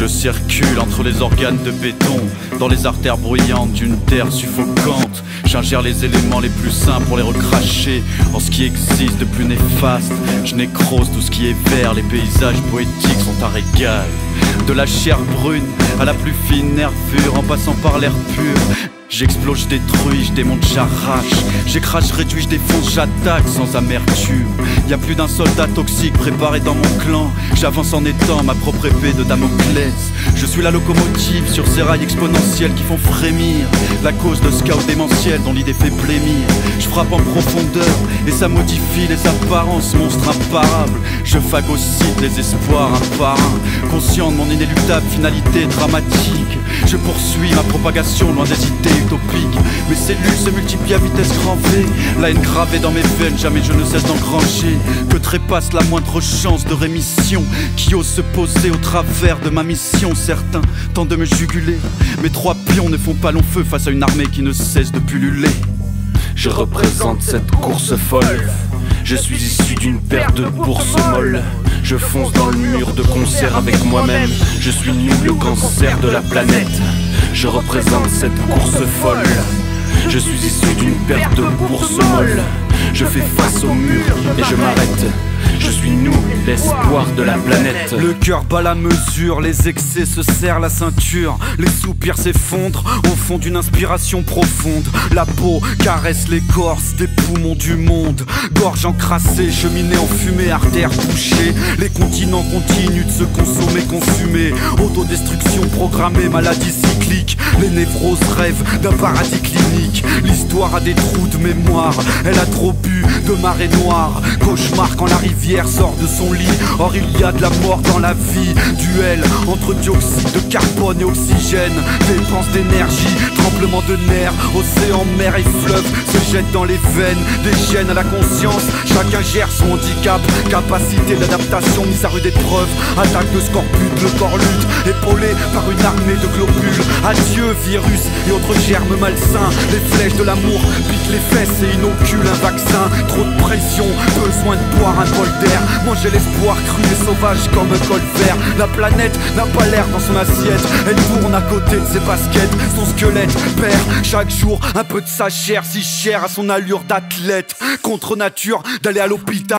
Je circule entre les organes de béton, dans les artères bruyantes d'une terre suffocante. J'ingère les éléments les plus simples pour les recracher en ce qui existe de plus néfaste. Je nécrose tout ce qui est vert, les paysages poétiques sont un régal. De la chair brune à la plus fine nervure, en passant par l'air pur. J'explose, je détruis, je démonte, j'arrache. J'écrase, je réduis, je défonce, j'attaque sans amertume. Y a plus d'un soldat toxique préparé dans mon clan. J'avance en étant ma propre épée de Damoclès. Je suis la locomotive sur ces rails exponentiels qui font frémir la cause de ce chaos démentiel dont l'idée fait blêmir. Je frappe en profondeur et ça modifie les apparences, monstre imparable. Je phagocyte les espoirs un par un, conscient de mon inéluctable finalité dramatique. Je poursuis ma propagation loin des idées utopiques. Mes cellules se multiplient à vitesse grand V. La haine gravée dans mes veines, jamais je ne cesse d'engranger. Que trépasse la moindre chance de rémission qui ose se poser au travers de ma mission. Certains tentent de me juguler, mes trois pions ne font pas long feu face à une armée qui ne cesse de pulluler. Je représente cette course folle. Je suis issu d'une paire de bourses molles. Je fonce dans le mur de concert avec moi-même. Je suis nous le cancer de la planète. Je représente cette course folle. Je suis issu d'une paire de bourses molles. Je fais face au mur et je m'arrête. Je suis nous, l'espoir de la planète. Le cœur bat la mesure, les excès se serrent la ceinture. Les soupirs s'effondrent au fond d'une inspiration profonde. La peau caresse l'écorce des poumons du monde. Gorge encrassée, cheminée enfumée, artères touchées. Les continents continuent de se consommer, consumer. Autodestruction programmée, maladie cyclique. Les névroses rêvent d'un paradis clinique. L'histoire a des trous de mémoire. Elle a trop bu de marée noire. Cauchemar quand la rivière sort de son lit. Or il y a de la mort dans la vie. Duel entre dioxyde de carbone et oxygène. Dépense d'énergie, tremblement de nerfs. Océan, mer et fleuve se jettent dans les veines. Des gènes à la conscience, chacun gère son handicap. Capacité d'adaptation mise à rude épreuve. Attaque de scorbut, le corps lutte. Épaulé par une armée de globules. Adieu virus et autres germes malsains. Les flèches de l'amour piquent les fesses et inoculent un vaccin. Trop de pression, besoin de boire un bol d'air. Manger l'espoir cru et sauvage comme un colvert. La planète n'a pas l'air dans son assiette. Elle tourne à côté de ses baskets. Son squelette perd chaque jour un peu de sa chair, si chère à son allure d'athlète. Contre nature d'aller à l'hôpital.